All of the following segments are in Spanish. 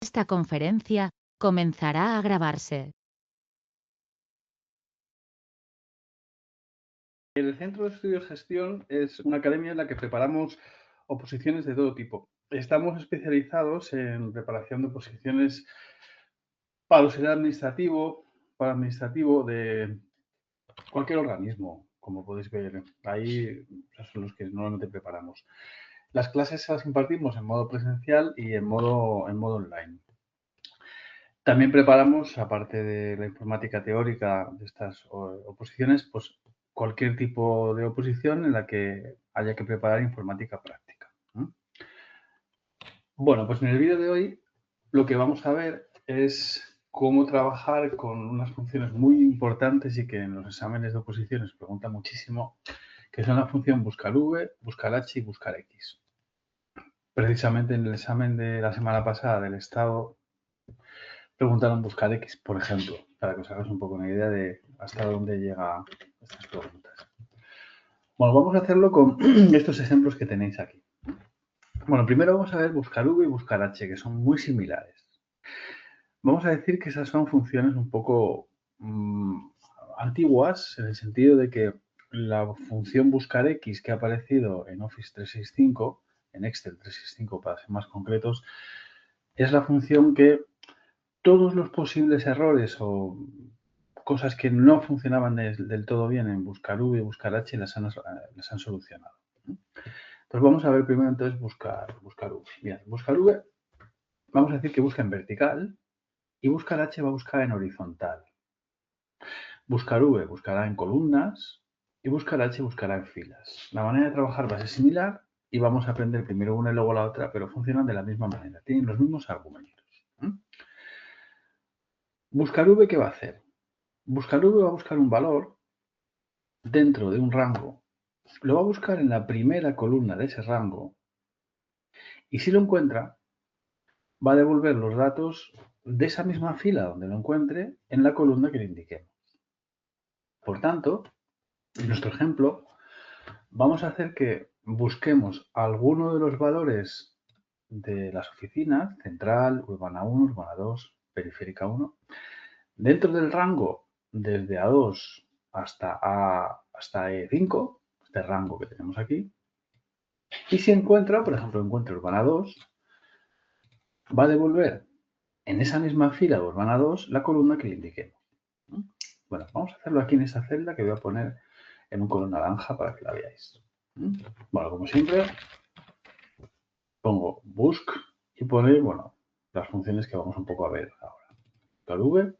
Esta conferencia comenzará a grabarse. El Centro de Estudios Gestión es una academia en la que preparamos oposiciones de todo tipo. Estamos especializados en preparación de oposiciones para auxiliar administrativo de cualquier organismo, como podéis ver. Ahí son los que normalmente preparamos. Las clases las impartimos en modo presencial y en modo online. También preparamos, aparte de la informática teórica de estas oposiciones, pues cualquier tipo de oposición en la que haya que preparar informática práctica. Bueno, pues en el vídeo de hoy lo que vamos a ver es cómo trabajar con unas funciones muy importantes y que en los exámenes de oposiciones preguntan muchísimo, que son la función buscar v, buscar h y buscar x. Precisamente en el examen de la semana pasada del Estado preguntaron buscar X, por ejemplo, para que os hagáis un poco una idea de hasta dónde llegan estas preguntas. Bueno, vamos a hacerlo con estos ejemplos que tenéis aquí. Bueno, primero vamos a ver buscar V y buscar H, que son muy similares. Vamos a decir que esas son funciones un poco antiguas, en el sentido de que la función buscar X que ha aparecido en Office 365, en Excel 365 para ser más concretos, es la función que todos los posibles errores o cosas que no funcionaban del todo bien en buscar V y buscar H las han solucionado. Pues vamos a ver primero entonces buscar V. Bien, buscar V, vamos a decir que busca en vertical y buscar H va a buscar en horizontal. Buscar V buscará en columnas y buscar H buscará en filas. La manera de trabajar va a ser similar y vamos a aprender primero una y luego la otra, pero funcionan de la misma manera, tienen los mismos argumentos. Buscar V, ¿qué va a hacer? Buscar V va a buscar un valor dentro de un rango, lo va a buscar en la primera columna de ese rango y si lo encuentra, va a devolver los datos de esa misma fila donde lo encuentre en la columna que le indiquemos. Por tanto, en nuestro ejemplo, vamos a hacer que busquemos alguno de los valores de las oficinas, central, urbana 1, urbana 2, periférica 1, dentro del rango desde A2 hasta E5, este rango que tenemos aquí, y si encuentra, por ejemplo, encuentra urbana 2, va a devolver en esa misma fila de urbana 2 la columna que le indiquemos. Bueno, vamos a hacerlo aquí en esta celda que voy a poner en un color naranja para que la veáis. Bueno, como siempre, pongo busc y pone, bueno, las funciones que vamos un poco a ver ahora. V,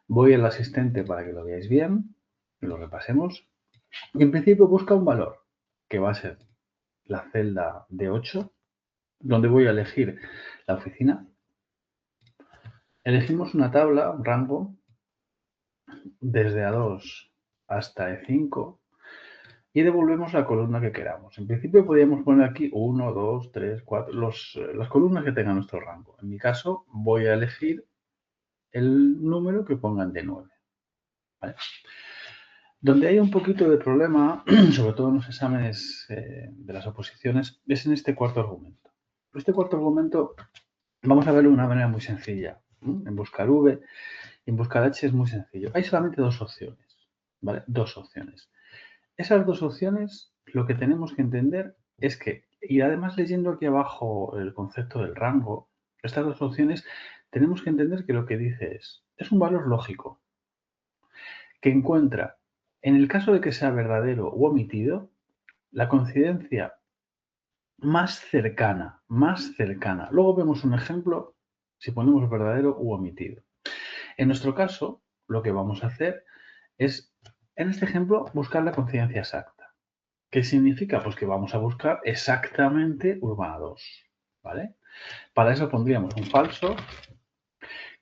voy al asistente para que lo veáis bien, y lo repasemos. Y en principio busca un valor, que va a ser la celda de 8, donde voy a elegir la oficina. Elegimos una tabla, un rango, desde A2 hasta E5 y devolvemos la columna que queramos. En principio podríamos poner aquí 1, 2, 3, 4, las columnas que tenga nuestro rango. En mi caso voy a elegir el número que pongan de 9. ¿Vale? Donde hay un poquito de problema, sobre todo en los exámenes de las oposiciones, es en este cuarto argumento. Este cuarto argumento vamos a verlo de una manera muy sencilla. En buscar V y en buscar H es muy sencillo. Hay solamente dos opciones, ¿vale? Dos opciones. Esas dos opciones, lo que tenemos que entender es que, y además leyendo aquí abajo el concepto del rango, estas dos opciones, tenemos que entender que lo que dice es un valor lógico, que encuentra, en el caso de que sea verdadero u omitido, la coincidencia más cercana. Luego vemos un ejemplo si ponemos verdadero u omitido. En nuestro caso, lo que vamos a hacer es, en este ejemplo, buscar la coincidencia exacta. ¿Qué significa? Pues que vamos a buscar exactamente urbana 2, ¿vale? Para eso pondríamos un falso,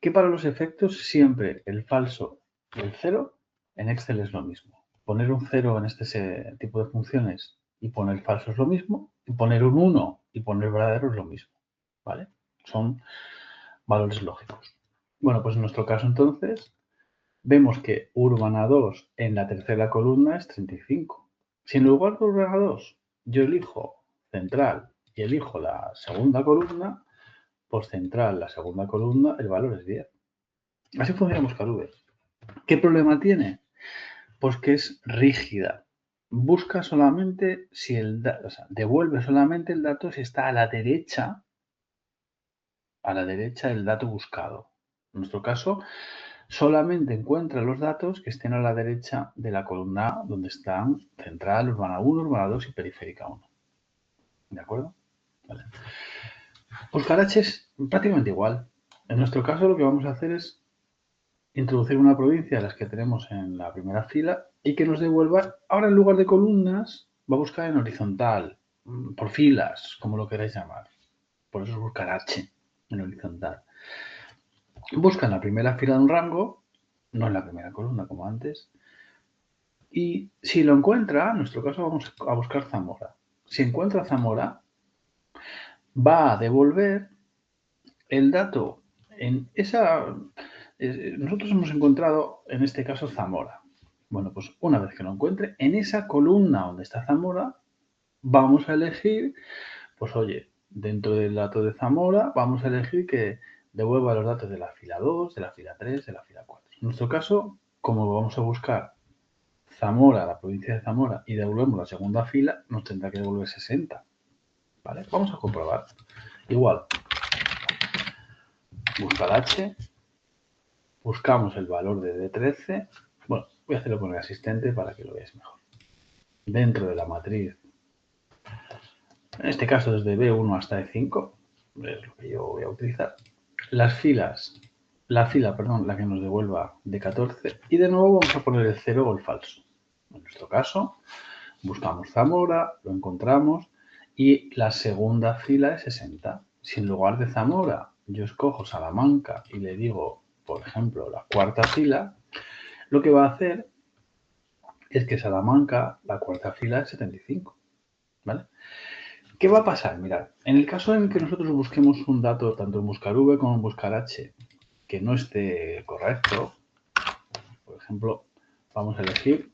que para los efectos siempre el falso y el cero en Excel es lo mismo. Poner un 0 en este tipo de funciones y poner falso es lo mismo, y poner un 1 y poner verdadero es lo mismo, ¿vale? Son valores lógicos. Bueno, pues en nuestro caso entonces vemos que urbana 2 en la tercera columna es 35. Si en lugar de urbana 2 yo elijo central y elijo la segunda columna, por central, la segunda columna, el valor es 10. Así funciona buscar-v. ¿Qué problema tiene? Pues que es rígida. Busca solamente si devuelve solamente el dato si está a la derecha del dato buscado. En nuestro caso, solamente encuentra los datos que estén a la derecha de la columna donde están central, urbana 1, urbana 2 y periférica 1. ¿De acuerdo? Vale. Buscar H es prácticamente igual. En nuestro caso lo que vamos a hacer es introducir una provincia de las que tenemos en la primera fila y que nos devuelva, ahora en lugar de columnas, va a buscar en horizontal, por filas, como lo queráis llamar. Por eso es buscar H en horizontal. Busca en la primera fila de un rango, no en la primera columna como antes, y si lo encuentra, en nuestro caso vamos a buscar Zamora. Si encuentra Zamora, va a devolver el dato en esa... Nosotros hemos encontrado, en este caso, Zamora. Bueno, pues una vez que lo encuentre, en esa columna donde está Zamora, vamos a elegir, pues oye, dentro del dato de Zamora, vamos a elegir que devuelva los datos de la fila 2, de la fila 3, de la fila 4. En nuestro caso, como vamos a buscar Zamora, la provincia de Zamora, y devolvemos la segunda fila, nos tendrá que devolver 60. ¿Vale? Vamos a comprobar. Igual, buscar H, buscamos el valor de D13. Bueno, voy a hacerlo con el asistente para que lo veáis mejor. Dentro de la matriz, en este caso desde B1 hasta E5, es lo que yo voy a utilizar. Las filas, la que nos devuelva D14, y de nuevo vamos a poner el 0 o el falso. En nuestro caso, buscamos Zamora, lo encontramos, y la segunda fila es 60. Si en lugar de Zamora yo escojo Salamanca y le digo, por ejemplo, la cuarta fila, lo que va a hacer es que Salamanca, la cuarta fila es 75. ¿Vale? ¿Qué va a pasar? Mirad, en el caso en que nosotros busquemos un dato tanto en buscar V como en buscar H que no esté correcto, por ejemplo, vamos a elegir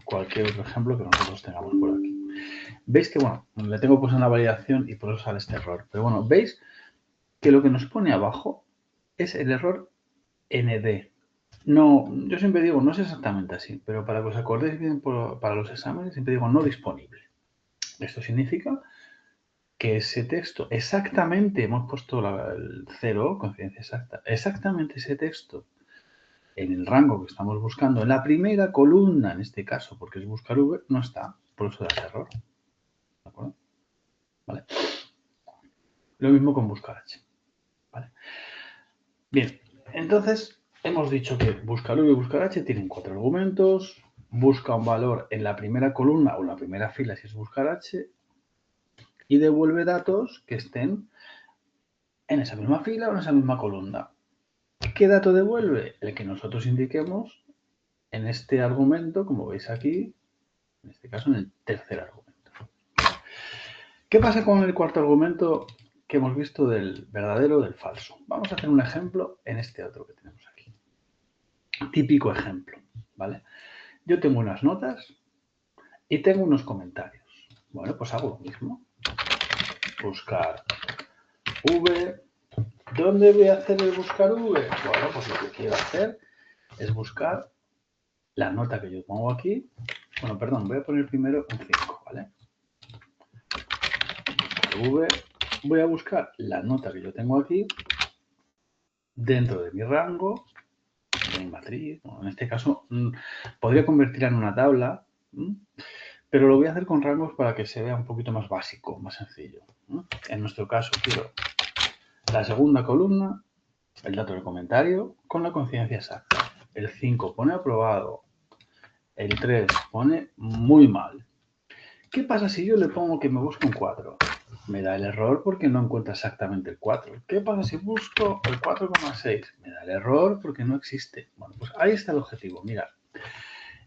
cualquier otro ejemplo que nosotros tengamos por aquí. Veis que, bueno, le tengo puesto una validación y por eso sale este error. Pero bueno, veis que lo que nos pone abajo es el error ND. No, yo siempre digo, no es exactamente así, pero para que os acordéis bien para los exámenes, siempre digo no disponible. Esto significa que ese texto, exactamente, hemos puesto el 0, coincidencia exacta, exactamente ese texto en el rango que estamos buscando, en la primera columna, en este caso, porque es buscar V, no está, por eso da ese error. ¿De acuerdo? ¿Vale? Lo mismo con buscar H. ¿Vale? Bien, entonces hemos dicho que buscar V y buscar H tienen 4 argumentos, busca un valor en la primera columna o en la primera fila si es buscar H y devuelve datos que estén en esa misma fila o en esa misma columna. ¿Qué dato devuelve? El que nosotros indiquemos en este argumento, como veis aquí, en este caso en el tercer argumento. ¿Qué pasa con el cuarto argumento que hemos visto del verdadero o del falso? Vamos a hacer un ejemplo en este otro que tenemos aquí. Típico ejemplo, ¿vale? Yo tengo unas notas y tengo unos comentarios. Bueno, pues hago lo mismo. Buscar V. ¿Dónde voy a hacer el buscar V? Bueno, pues lo que quiero hacer es buscar la nota que yo pongo aquí. Bueno, perdón, voy a poner primero un 5, ¿vale? V, voy a buscar la nota que yo tengo aquí dentro de mi rango, de mi matriz. Bueno, en este caso, podría convertirla en una tabla, pero lo voy a hacer con rangos para que se vea un poquito más básico, más sencillo. En nuestro caso, quiero la segunda columna, el dato del comentario, con la coincidencia exacta. El 5 pone aprobado, el 3 pone muy mal. ¿Qué pasa si yo le pongo que me busque un 4? Me da el error porque no encuentra exactamente el 4. ¿Qué pasa si busco el 4,6? Me da el error porque no existe. Bueno, pues ahí está el objetivo. Mirad,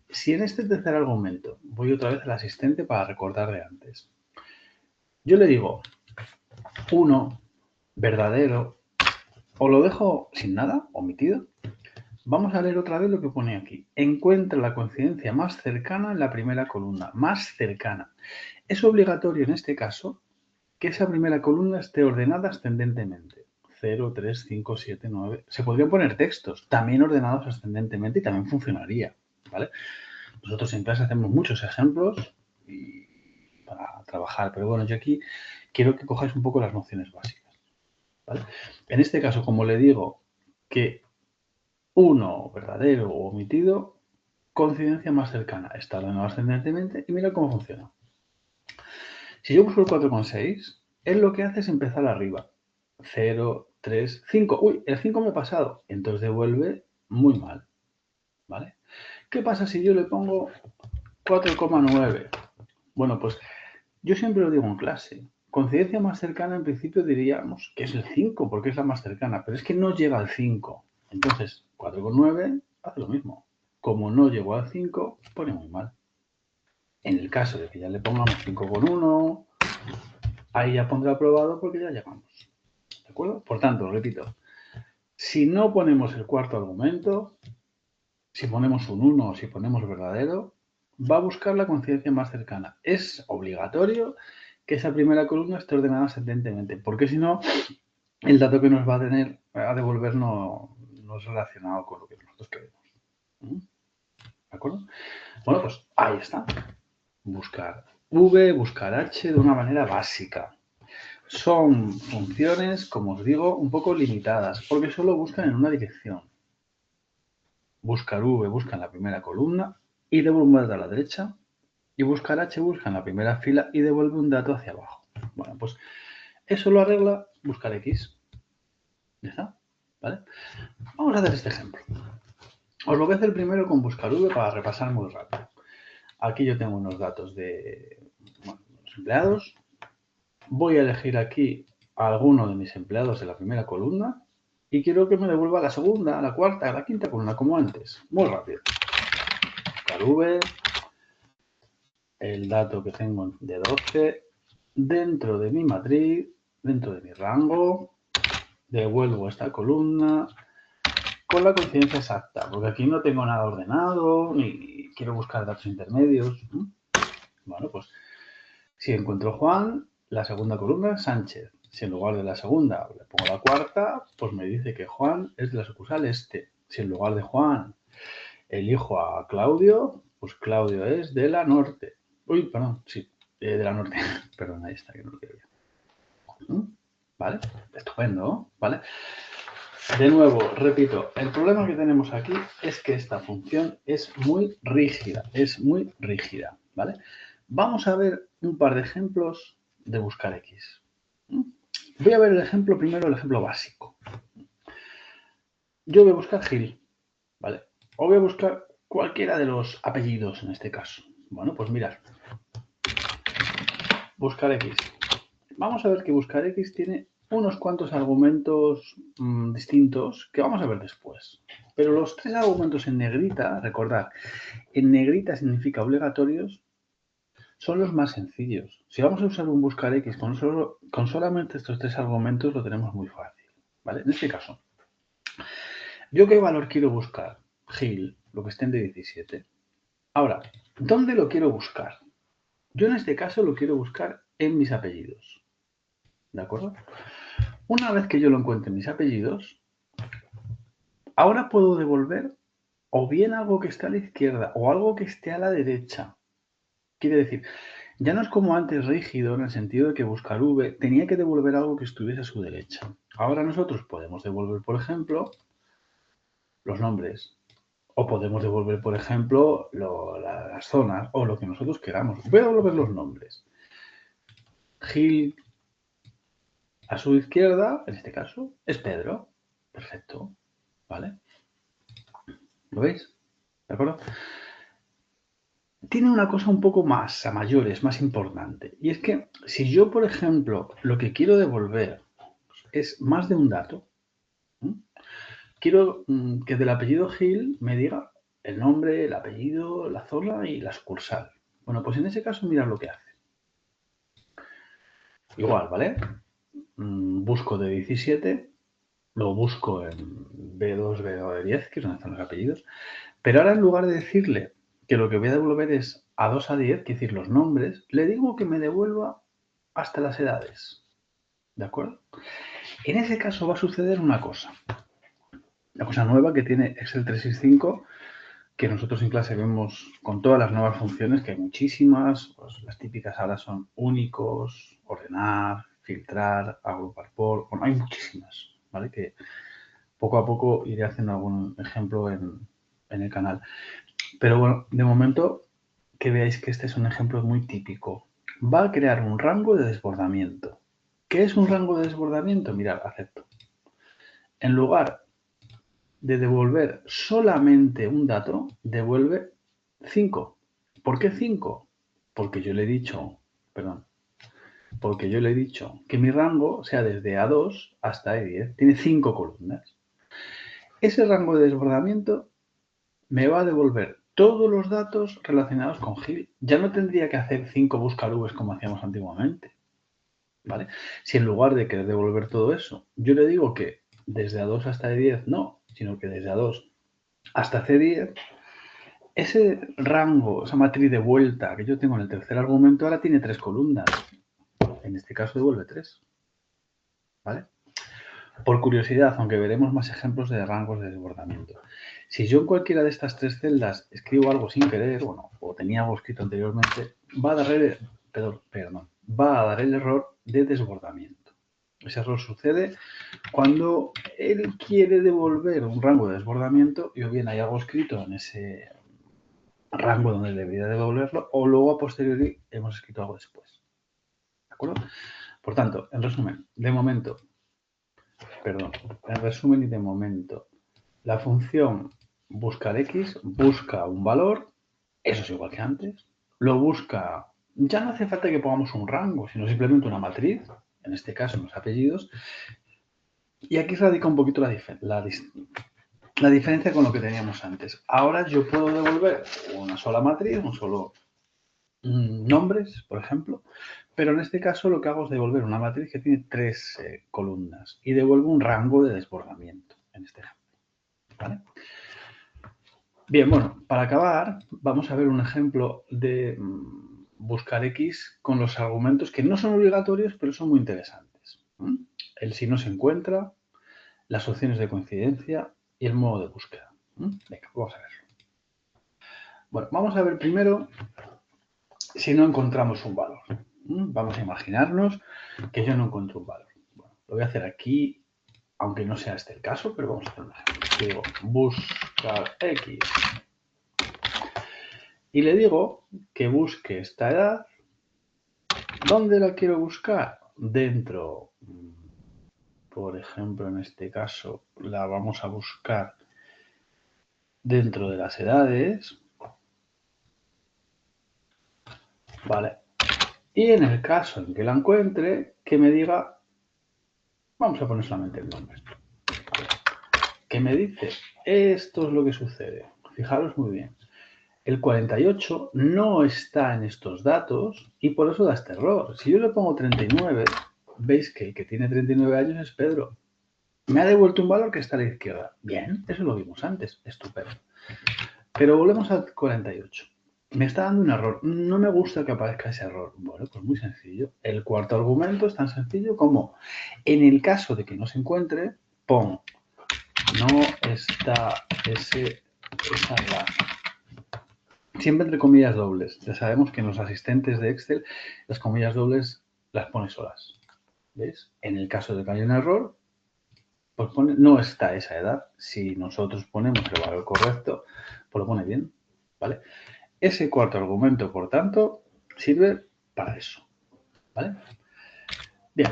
si en este tercer argumento voy otra vez al asistente para recordar de antes, yo le digo 1, verdadero, o lo dejo sin nada, omitido. Vamos a leer otra vez lo que pone aquí. Encuentra la coincidencia más cercana en la primera columna. Más cercana. Es obligatorio en este caso que esa primera columna esté ordenada ascendentemente. 0, 3, 5, 7, 9. Se podrían poner textos también ordenados ascendentemente y también funcionaría, ¿vale? Nosotros en clase hacemos muchos ejemplos para trabajar, pero bueno, yo aquí quiero que cojáis un poco las nociones básicas, ¿vale? En este caso, como le digo que uno verdadero o omitido, coincidencia más cercana, está ordenado ascendentemente y mira cómo funciona. Si yo busco el 4,6, él lo que hace es empezar arriba. 0, 3, 5. Uy, el 5 me he pasado. Entonces devuelve muy mal, ¿vale? ¿Qué pasa si yo le pongo 4,9? Bueno, pues yo siempre lo digo en clase. Coincidencia más cercana, en principio diríamos que es el 5, porque es la más cercana, pero es que no llega al 5. Entonces, 4,9 hace lo mismo. Como no llegó al 5, pone muy mal. En el caso de que ya le pongamos 5,1, ahí ya pondrá aprobado porque ya llegamos. ¿De acuerdo? Por tanto, repito, si no ponemos el cuarto argumento, si ponemos un 1 o si ponemos verdadero, va a buscar la coincidencia más cercana. Es obligatorio que esa primera columna esté ordenada ascendentemente, porque si no, el dato que nos va a devolver no es relacionado con lo que nosotros queremos. ¿De acuerdo? Bueno, pues ahí está. Buscar V, buscar H de una manera básica. Son funciones, como os digo, un poco limitadas, porque solo buscan en una dirección. Buscar V busca en la primera columna y devuelve a la derecha, y buscar H busca en la primera fila y devuelve un dato hacia abajo. Bueno, pues eso lo arregla buscar X. ¿Ya está? ¿Vale? Vamos a hacer este ejemplo. Os lo voy a hacer primero con buscar V para repasar muy rápido. Aquí yo tengo unos datos de los empleados. Voy a elegir aquí a alguno de mis empleados de la primera columna y quiero que me devuelva la segunda, la cuarta, la quinta columna, como antes. Muy rápido. Buscar V, el dato que tengo de 12, dentro de mi matriz, dentro de mi rango, devuelvo esta columna con la coincidencia exacta, porque aquí no tengo nada ordenado, ni quiero buscar datos intermedios. Bueno, pues si encuentro Juan, la segunda columna es Sánchez. Si en lugar de la segunda le pongo la cuarta, pues me dice que Juan es de la sucursal este. Si en lugar de Juan elijo a Claudio, pues Claudio es de la norte. Uy, perdón, sí, de la norte. Perdón, ahí está, que no lo quería. ¿Vale? Estupendo, ¿vale? De nuevo, repito, el problema que tenemos aquí es que esta función es muy rígida, ¿vale? Vamos a ver un par de ejemplos de buscar X. Voy a ver el ejemplo primero, el ejemplo básico. Yo voy a buscar Gil, ¿vale? O voy a buscar cualquiera de los apellidos en este caso. Bueno, pues mirad. Buscar X. Vamos a ver que buscar X tiene unos cuantos argumentos distintos que vamos a ver después. Pero los tres argumentos en negrita, recordad, en negrita significa obligatorios, son los más sencillos. Si vamos a usar un buscar X con solamente estos tres argumentos, lo tenemos muy fácil, ¿vale? En este caso, ¿yo qué valor quiero buscar? Gil, lo que esté en de 17. Ahora, ¿dónde lo quiero buscar? Yo en este caso lo quiero buscar en mis apellidos, ¿de acuerdo? Una vez que yo lo encuentre en mis apellidos, ahora puedo devolver o bien algo que esté a la izquierda o algo que esté a la derecha. Quiere decir, ya no es como antes rígido en el sentido de que buscar V tenía que devolver algo que estuviese a su derecha. Ahora nosotros podemos devolver, por ejemplo, los nombres. O podemos devolver, por ejemplo, las zonas o lo que nosotros queramos. Voy a devolver los nombres. Gil a su izquierda, en este caso, es Pedro. Perfecto. ¿Vale? ¿Lo veis? ¿De acuerdo? Tiene una cosa un poco más, a mayores, más importante. Y es que si yo, por ejemplo, lo que quiero devolver es más de un dato, quiero que del apellido Gil me diga el nombre, el apellido, la zona y la sucursal. Bueno, pues en ese caso mirad lo que hace. Igual, ¿vale? Busco de 17, lo busco en B2, B10, que es donde están los apellidos, pero ahora en lugar de decirle que lo que voy a devolver es a 2 a 10, que es decir, los nombres, le digo que me devuelva hasta las edades. ¿De acuerdo? En ese caso va a suceder una cosa nueva que tiene Excel 365, que nosotros en clase vemos con todas las nuevas funciones, que hay muchísimas. Pues las típicas ahora son únicos, ordenar, filtrar, agrupar por... Bueno, hay muchísimas, ¿vale? Que poco a poco iré haciendo algún ejemplo en el canal. Pero bueno, de momento que veáis que este es un ejemplo muy típico. Va a crear un rango de desbordamiento. ¿Qué es un rango de desbordamiento? Mirad, acepto. En lugar de devolver solamente un dato, devuelve 5. ¿Por qué 5? Porque yo le he dicho, que mi rango sea desde A2 hasta E10. Tiene 5 columnas. Ese rango de desbordamiento me va a devolver todos los datos relacionados con Gil. Ya no tendría que hacer 5 buscar-Vs como hacíamos antiguamente, ¿vale? Si en lugar de querer devolver todo eso, yo le digo que desde A2 hasta E10 no, sino que desde A2 hasta C10, ese rango, esa matriz de vuelta que yo tengo en el tercer argumento ahora tiene 3 columnas. En este caso devuelve 3, ¿vale? Por curiosidad, aunque veremos más ejemplos de rangos de desbordamiento. Si yo en cualquiera de estas 3 celdas escribo algo sin querer, o tenía algo escrito anteriormente, va a dar el error de desbordamiento. Ese error sucede cuando él quiere devolver un rango de desbordamiento y o bien hay algo escrito en ese rango donde debería devolverlo, o luego a posteriori hemos escrito algo después. ¿De acuerdo? Por tanto, en resumen y de momento, la función buscar X busca un valor, eso es igual que antes, lo busca, ya no hace falta que pongamos un rango, sino simplemente una matriz, en este caso los apellidos, y aquí radica un poquito la diferencia con lo que teníamos antes. Ahora yo puedo devolver una sola matriz, un solo nombres, por ejemplo, pero en este caso lo que hago es devolver una matriz que tiene 3 columnas y devuelvo un rango de desbordamiento en este ejemplo, ¿vale? Bien, bueno, para acabar vamos a ver un ejemplo de buscar X con los argumentos que no son obligatorios, pero son muy interesantes. El si no se encuentra, las opciones de coincidencia y el modo de búsqueda. Venga, vamos a verlo. Bueno, vamos a ver primero si no encontramos un valor. Vamos a imaginarnos que yo no encuentro un valor. Bueno, lo voy a hacer aquí, aunque no sea este el caso, pero vamos a hacer un ejemplo. Digo, buscar X. Y le digo que busque esta edad. ¿Dónde la quiero buscar? Dentro, por ejemplo, en este caso, la vamos a buscar dentro de las edades. Vale. Y en el caso en que la encuentre, que me diga, vamos a poner solamente el nombre. Que me dice, esto es lo que sucede. Fijaros muy bien. El 48 no está en estos datos y por eso da este error. Si yo le pongo 39, veis que el que tiene 39 años es Pedro. Me ha devuelto un valor que está a la izquierda. Bien, eso lo vimos antes. Estupendo. Pero volvemos al 48. Me está dando un error. No me gusta que aparezca ese error. Bueno, pues muy sencillo. El cuarto argumento es tan sencillo como, en el caso de que no se encuentre, pon no está esa edad. Siempre entre comillas dobles. Ya sabemos que en los asistentes de Excel las comillas dobles las pone solas. ¿Ves? En el caso de que haya un error, pues pone no está esa edad. Si nosotros ponemos el valor correcto, pues lo pone bien. ¿Vale? Ese cuarto argumento, por tanto, sirve para eso. ¿Vale? Bien.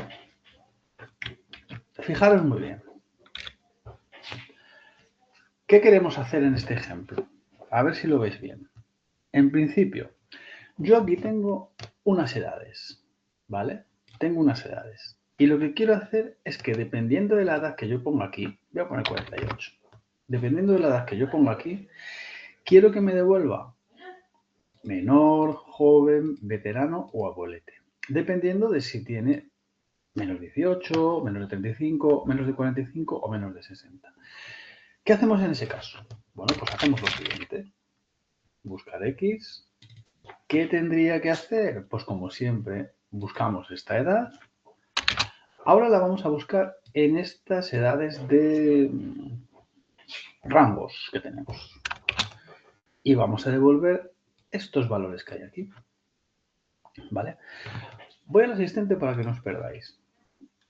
Fijaros muy bien. ¿Qué queremos hacer en este ejemplo? A ver si lo veis bien. En principio, yo aquí tengo unas edades, ¿vale? Tengo unas edades. Y lo que quiero hacer es que dependiendo de la edad que yo ponga aquí, voy a poner 48. Dependiendo de la edad que yo ponga aquí, quiero que me devuelva menor, joven, veterano o abuelete. Dependiendo de si tiene menos 18, menos de 35, menos de 45 o menos de 60. ¿Qué hacemos en ese caso? Bueno, pues hacemos lo siguiente. Buscar X. ¿Qué tendría que hacer? Pues como siempre, Buscamos esta edad. Ahora la vamos a buscar en estas edades de rangos que tenemos. Y vamos a devolver estos valores que hay aquí. ¿Vale? Voy al asistente para que no os perdáis.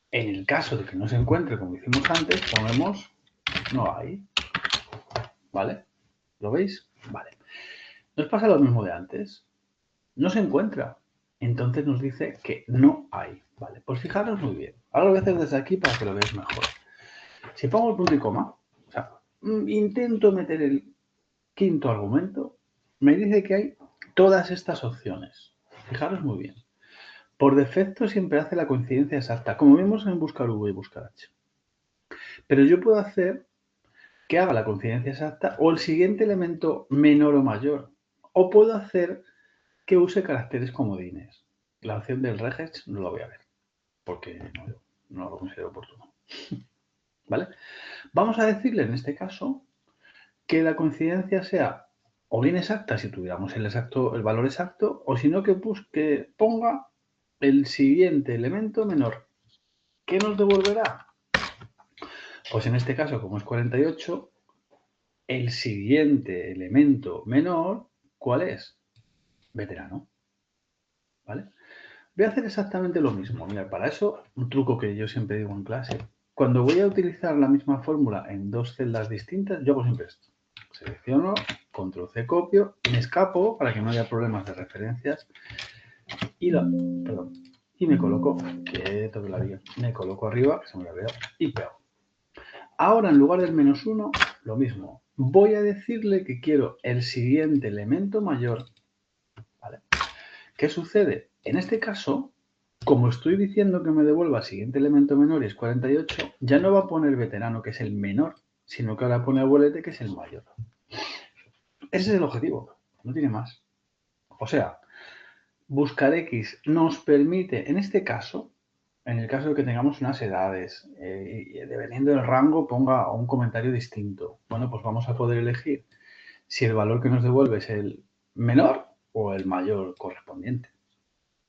En el caso de que no se encuentre, como hicimos antes, ponemos no hay. ¿Vale? ¿Lo veis? Vale. Nos pasa lo mismo de antes. No se encuentra. Entonces nos dice que no hay. Vale, pues fijaros muy bien. Ahora lo voy a hacer desde aquí para que lo veáis mejor. Si pongo el punto y coma, o sea, intento meter el quinto argumento, me dice que hay todas estas opciones. Fijaros muy bien. Por defecto siempre hace la coincidencia exacta, como vimos en buscar V y buscar H. Pero yo puedo hacer que haga la coincidencia exacta o el siguiente elemento menor o mayor. O puedo hacer que use caracteres comodines. La opción del regex no la voy a ver, porque no lo considero oportuno. ¿Vale? Vamos a decirle en este caso que la coincidencia sea o bien exacta si tuviéramos el valor exacto, o si no que ponga el siguiente elemento menor. ¿Qué nos devolverá? Pues en este caso, como es 48, el siguiente elemento menor, ¿cuál es? Veterano. ¿Vale? Voy a hacer exactamente lo mismo. Mira, para eso, un truco que yo siempre digo en clase. Cuando voy a utilizar la misma fórmula en dos celdas distintas, yo hago siempre esto. Selecciono, control C copio, me escapo para que no haya problemas de referencias y me coloco, quieto que la diga, me coloco arriba, que se me la vea, y pego. Ahora, en lugar del -1, lo mismo. Voy a decirle que quiero el siguiente elemento mayor. ¿Vale? ¿Qué sucede? En este caso, como estoy diciendo que me devuelva el siguiente elemento menor y es 48, ya no va a poner veterano, que es el menor, sino que ahora pone abuelete, que es el mayor. Ese es el objetivo, no tiene más. O sea, buscar X nos permite, en este caso, en el caso de que tengamos unas edades, y dependiendo del rango ponga un comentario distinto. Bueno, pues vamos a poder elegir si el valor que nos devuelve es el menor o el mayor correspondiente.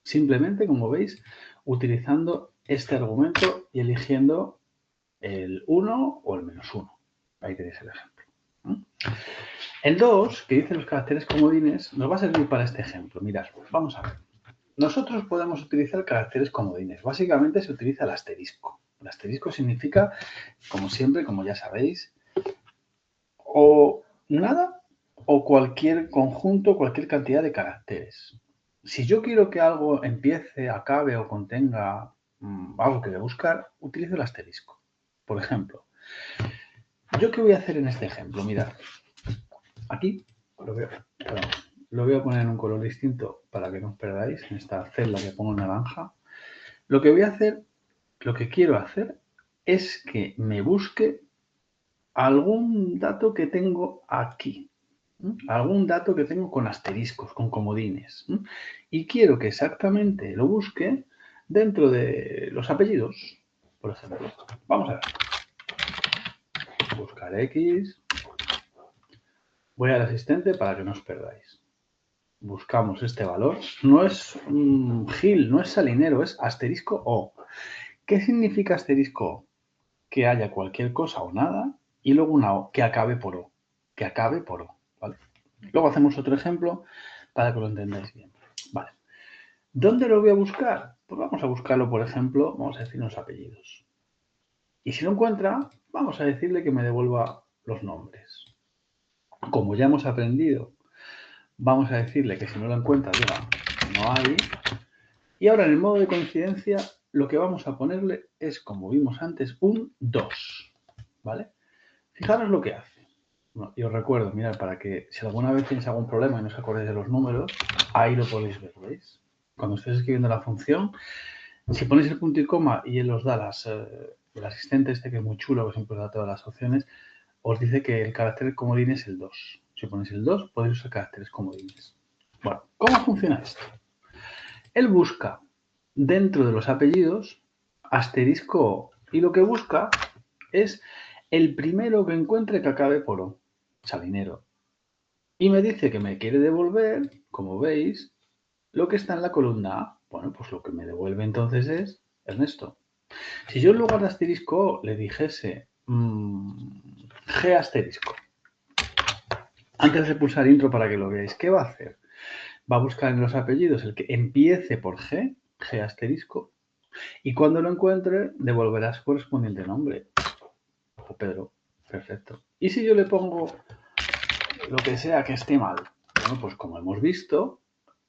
Simplemente, como veis, utilizando este argumento y eligiendo el 1 o el -1. Ahí tenéis el ejemplo. El 2, que dice los caracteres comodines, nos va a servir para este ejemplo. Mirad, vamos a ver. Nosotros podemos utilizar caracteres comodines. Básicamente se utiliza el asterisco. El asterisco significa, como siempre, como ya sabéis, o nada o cualquier conjunto, cualquier cantidad de caracteres. Si yo quiero que algo empiece, acabe o contenga algo que voy a buscar, utilizo el asterisco. Por ejemplo, ¿yo qué voy a hacer en este ejemplo? Mirad, aquí lo voy a poner en un color distinto para que no os perdáis, en esta celda que pongo naranja. Lo que voy a hacer, lo que quiero hacer es que me busque algún dato que tengo aquí. Algún dato que tengo con asteriscos, con comodines. Y quiero que exactamente lo busque dentro de los apellidos, por ejemplo. Vamos a ver. Buscar X. Voy al asistente para que no os perdáis. Buscamos este valor. No es Gil, no es salinero, es asterisco O. ¿Qué significa asterisco O? Que haya cualquier cosa o nada y luego una O que acabe por O. Que acabe por O. ¿Vale? Luego hacemos otro ejemplo para que lo entendáis bien. Vale. ¿Dónde lo voy a buscar? Pues vamos a buscarlo, por ejemplo, vamos a decir los apellidos. Y si lo encuentra, vamos a decirle que me devuelva los nombres. Como ya hemos aprendido, vamos a decirle que si no lo encuentra, diga, no hay. Y ahora en el modo de coincidencia, lo que vamos a ponerle es, como vimos antes, un 2. ¿Vale? Fijaros lo que hace. Bueno, y os recuerdo, mirad, para que si alguna vez tenéis algún problema y no os acordéis de los números, ahí lo podéis ver, ¿veis? Cuando estéis escribiendo la función, si ponéis el punto y coma y él os da el asistente este que es muy chulo, que siempre os da todas las opciones, os dice que el carácter comodín es el 2. Si ponéis el 2, podéis usar caracteres comodines. Bueno, ¿cómo funciona esto? Él busca dentro de los apellidos asterisco y lo que busca es el primero que encuentre que acabe por O, salinero. Y me dice que me quiere devolver, como veis, lo que está en la columna A. Bueno, pues lo que me devuelve entonces es Ernesto. Si yo en lugar de asterisco le dijese G asterisco, antes de pulsar intro para que lo veáis, ¿qué va a hacer? Va a buscar en los apellidos el que empiece por G, G asterisco, y cuando lo encuentre devolverá su correspondiente nombre. O Pedro, perfecto. Y si yo le pongo lo que sea que esté mal, bueno, pues como hemos visto,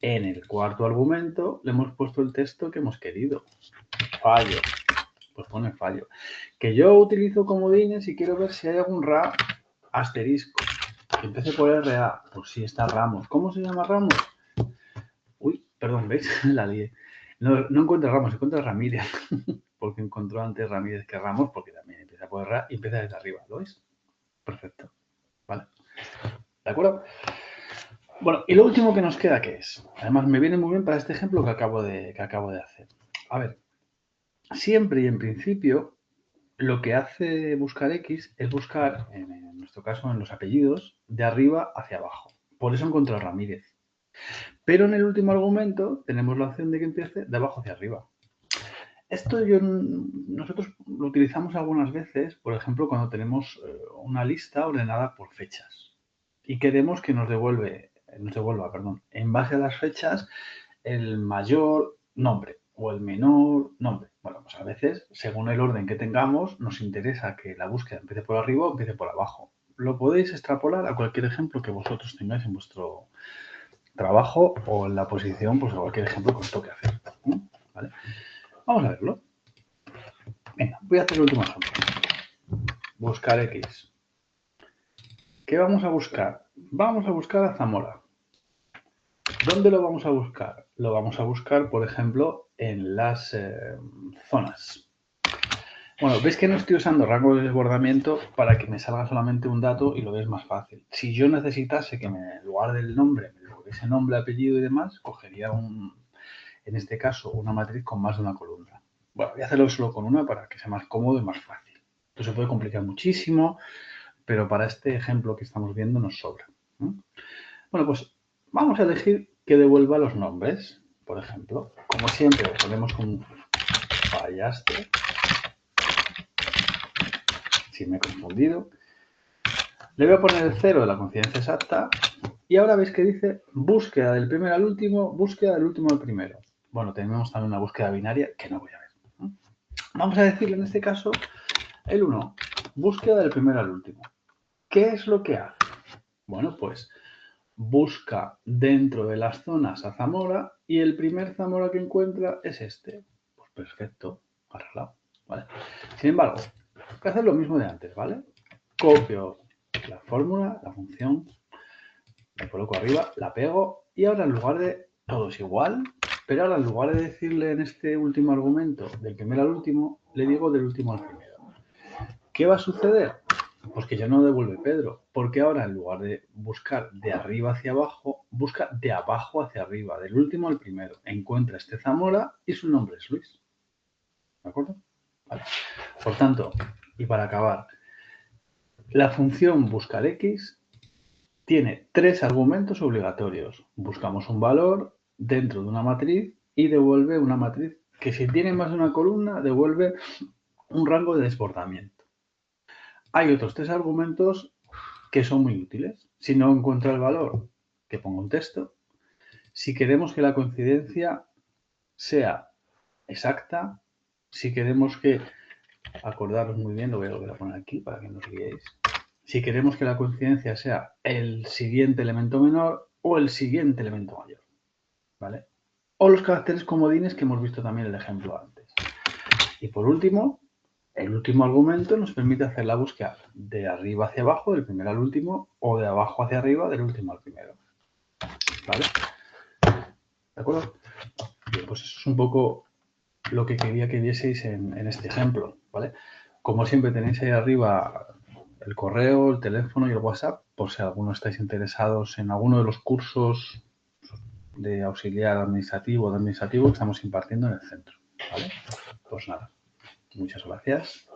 en el cuarto argumento le hemos puesto el texto que hemos querido. Fallo. Pues pone fallo. Que yo utilizo comodines y quiero ver si hay algún ra asterisco. Que empiece por RA. Pues sí, está Ramos. ¿Cómo se llama Ramos? Uy, perdón, ¿veis? La lié. No encuentra Ramos, encuentra Ramírez. Porque encontró antes Ramírez que Ramos, porque también empieza por RA y empieza desde arriba. ¿Lo veis? Perfecto. Vale. ¿De acuerdo? Bueno, y lo último que nos queda, ¿qué es? Además, me viene muy bien para este ejemplo que acabo de hacer. A ver, siempre y en principio, lo que hace buscar X es buscar, en nuestro caso, en los apellidos, de arriba hacia abajo. Por eso encontró Ramírez. Pero en el último argumento tenemos la opción de que empiece de abajo hacia arriba. Esto nosotros lo utilizamos algunas veces, por ejemplo, cuando tenemos una lista ordenada por fechas y queremos que nos devuelva, en base a las fechas, el mayor nombre o el menor nombre. Bueno, pues a veces, según el orden que tengamos, nos interesa que la búsqueda empiece por arriba o empiece por abajo. Lo podéis extrapolar a cualquier ejemplo que vosotros tengáis en vuestro trabajo o en la posición, pues a cualquier ejemplo que os toque hacer. ¿Vale? Vamos a verlo. Venga, voy a hacer el último ejemplo. Buscar X. ¿Qué vamos a buscar? Vamos a buscar a Zamora. ¿Dónde lo vamos a buscar? Lo vamos a buscar, por ejemplo, en las zonas. Bueno, veis que no estoy usando rango de desbordamiento para que me salga solamente un dato y lo veáis más fácil. Si yo necesitase que en lugar del nombre, me ese nombre, apellido y demás, cogería en este caso, una matriz con más de una columna. Bueno, voy a hacerlo solo con una para que sea más cómodo y más fácil. Esto se puede complicar muchísimo, pero para este ejemplo que estamos viendo nos sobra. Bueno, pues vamos a elegir que devuelva los nombres. Por ejemplo, como siempre, ponemos un fallaste. Si me he confundido. Le voy a poner el 0 de la coincidencia exacta. Y ahora veis que dice búsqueda del primero al último, búsqueda del último al primero. Bueno, tenemos también una búsqueda binaria que no voy a ver. Vamos a decirle en este caso el 1, búsqueda del primero al último. ¿Qué es lo que hace? Bueno, pues busca dentro de las zonas a Zamora y el primer Zamora que encuentra es este. Pues perfecto, arreglado, ¿vale? Sin embargo, hay que hacer lo mismo de antes, ¿vale? Copio la fórmula, la función, la coloco arriba, la pego y ahora en lugar de todo es igual, pero ahora en lugar de decirle en este último argumento del primero al último, le digo del último al primero. ¿Qué va a suceder? Pues que ya no devuelve Pedro, porque ahora en lugar de buscar de arriba hacia abajo, busca de abajo hacia arriba, del último al primero. Encuentra este Zamora y su nombre es Luis. ¿De acuerdo? Vale. Por tanto, y para acabar, la función buscar X tiene 3 argumentos obligatorios. Buscamos un valor dentro de una matriz y devuelve una matriz que si tiene más de una columna devuelve un rango de desbordamiento. Hay otros 3 argumentos que son muy útiles. Si no encuentra el valor, que ponga un texto. Si queremos que la coincidencia sea exacta, si queremos que, acordaros muy bien, lo voy a volver a poner aquí para que no os liéis. Si queremos que la coincidencia sea el siguiente elemento menor o el siguiente elemento mayor, ¿vale? O los caracteres comodines que hemos visto también el ejemplo antes. Y por último, el último argumento nos permite hacer la búsqueda de arriba hacia abajo, del primero al último, o de abajo hacia arriba, del último al primero. ¿Vale? ¿De acuerdo? Bien, pues eso es un poco lo que quería que vieseis en este ejemplo, ¿vale? Como siempre tenéis ahí arriba el correo, el teléfono y el WhatsApp, por si alguno estáis interesados en alguno de los cursos de auxiliar administrativo o de administrativo que estamos impartiendo en el centro, ¿vale? Pues nada, muchas gracias.